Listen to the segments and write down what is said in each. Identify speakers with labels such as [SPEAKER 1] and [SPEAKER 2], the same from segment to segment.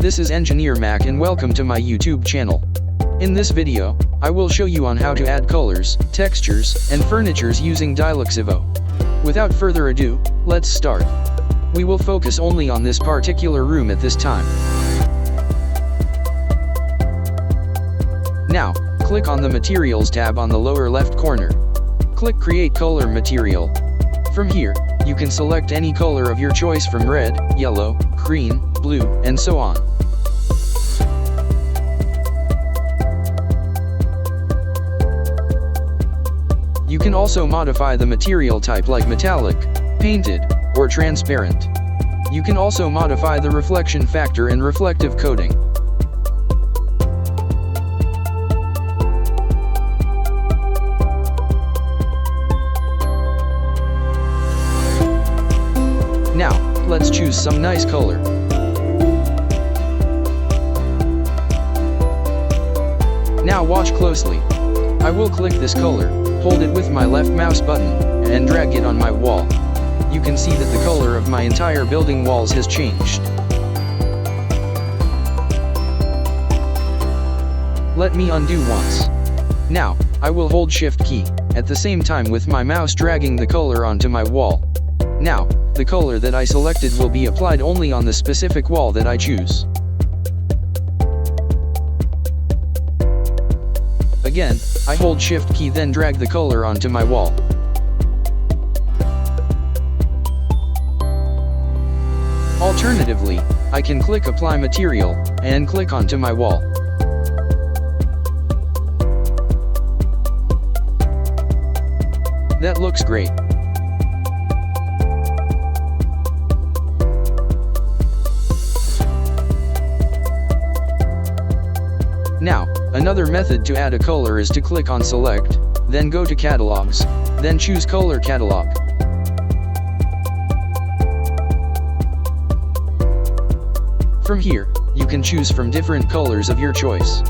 [SPEAKER 1] This is Engineer Mac and welcome to my YouTube channel. In this video, I will show you on how to add colors, textures, and furnitures using DIALux Evo. Without further ado, let's start. We will focus only on this particular room at this time. Now, click on the Materials tab on the lower left corner. Click Create Color Material. From here, you can select any color of your choice from red, yellow, green, blue, and so on. You can also modify the material type like metallic, painted, or transparent. You can also modify the reflection factor and reflective coating. Now, let's choose some nice color. Now watch closely. I will click this color, hold it with my left mouse button, and drag it on my wall. You can see that the color of my entire building walls has changed. Let me undo once. Now, I will hold Shift key, at the same time with my mouse dragging the color onto my wall. Now, the color that I selected will be applied only on the specific wall that I choose. Again, I hold Shift key then drag the color onto my wall. Alternatively, I can click Apply Material, and click onto my wall. That looks great. Now, another method to add a color is to click on Select, then go to Catalogs, then choose Color Catalog. From here, you can choose from different colors of your choice.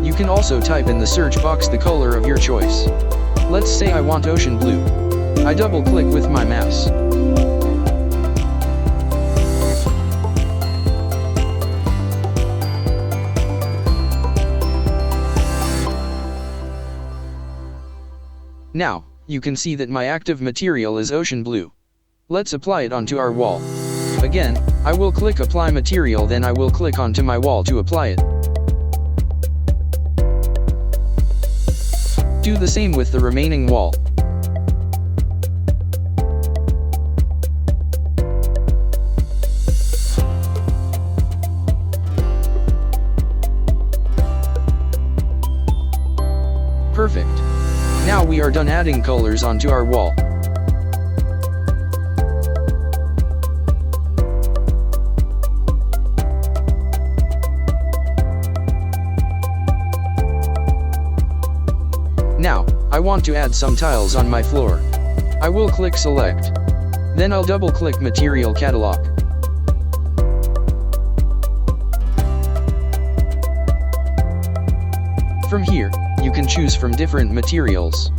[SPEAKER 1] You can also type in the search box the color of your choice. Let's say I want ocean blue. I double click with my mouse. Now, you can see that my active material is ocean blue. Let's apply it onto our wall. Again, I will click Apply Material then I will click onto my wall to apply it. Do the same with the remaining wall. Perfect. Now we are done adding colors onto our wall. Now, I want to add some tiles on my floor. I will click Select. Then I'll double click Material Catalog. From here, you can choose from different materials.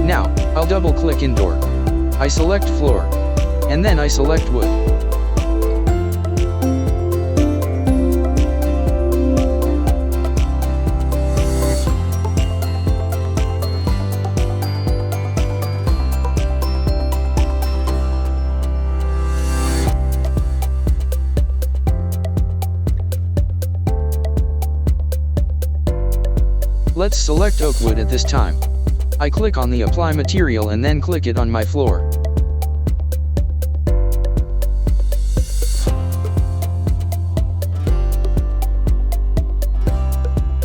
[SPEAKER 1] Now, I'll double click Indoor. I select Floor. And then I select Wood. Let's select oak wood at this time. I click on the Apply Material and then click it on my floor.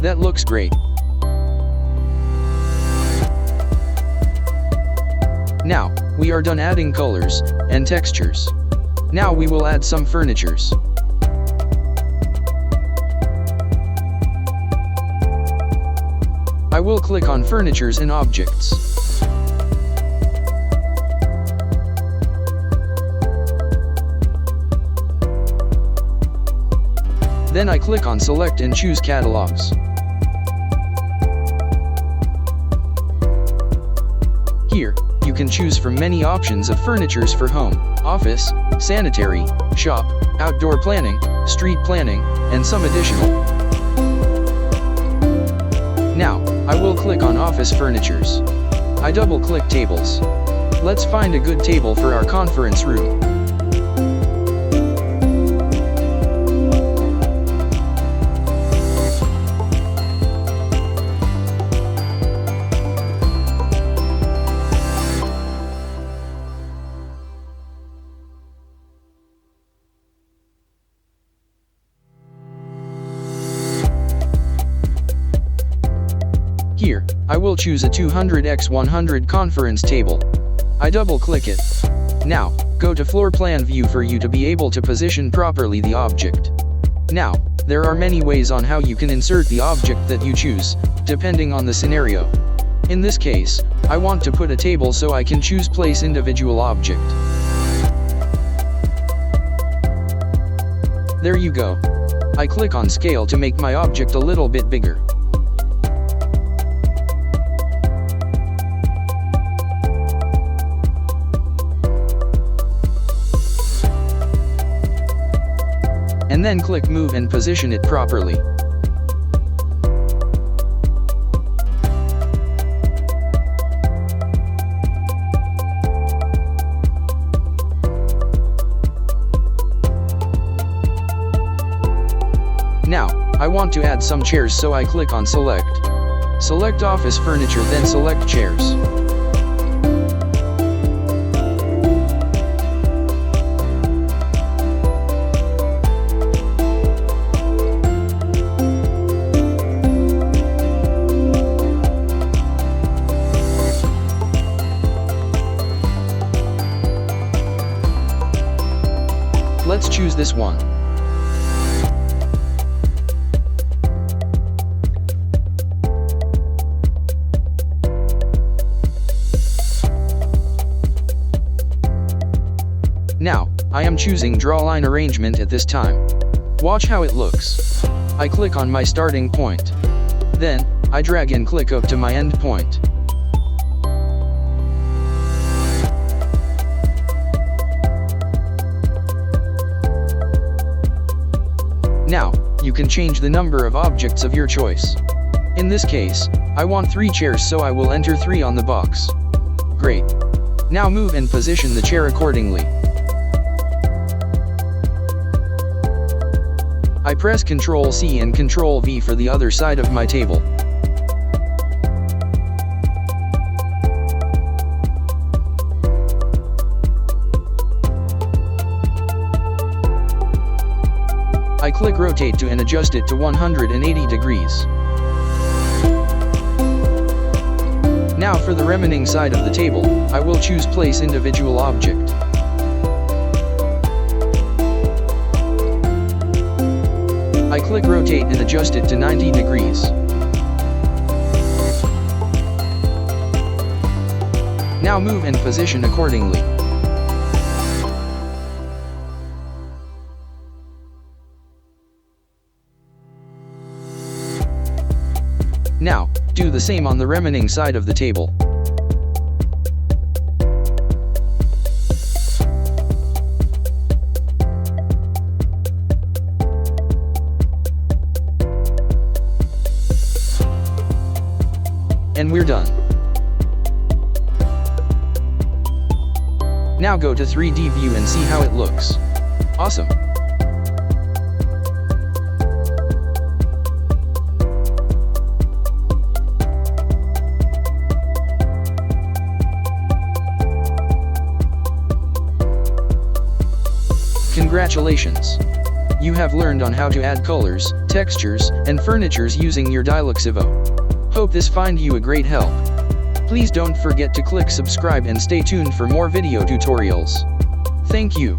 [SPEAKER 1] That looks great. Now, we are done adding colors and textures. Now we will add some furnitures. I will click on Furnitures and Objects. Then I click on Select and choose Catalogs. Here, you can choose from many options of furnitures for home, office, sanitary, shop, outdoor planning, street planning, and some additional. Now, I will click on Office Furnitures. I double-click Tables. Let's find a good table for our conference room. Here, I will choose a 200x100 conference table. I double-click it. Now, go to Floor Plan View for you to be able to position properly the object. Now, there are many ways on how you can insert the object that you choose, depending on the scenario. In this case, I want to put a table so I can choose Place Individual Object. There you go. I click on Scale to make my object a little bit bigger. And then click Move and position it properly. Now, I want to add some chairs, so I click on Select. Select Office Furniture, then select Chairs. Let's choose this one. Now, I am choosing Draw Line Arrangement at this time. Watch how it looks. I click on my starting point. Then, I drag and click up to my end point. Now, you can change the number of objects of your choice. In this case, I want 3 chairs, so I will enter 3 on the box. Great. Now move and position the chair accordingly. I press Ctrl C and Ctrl V for the other side of my table. I click Rotate to and adjust it to 180 degrees. Now for the remaining side of the table, I will choose Place Individual Object. I click Rotate and adjust it to 90 degrees. Now move and position accordingly. Now, do the same on the remaining side of the table. And we're done. Now go to 3D view and see how it looks. Awesome. Congratulations! You have learned on how to add colors, textures, and furnitures using your DIALux Evo. Hope this find you a great help. Please don't forget to click subscribe and stay tuned for more video tutorials. Thank you.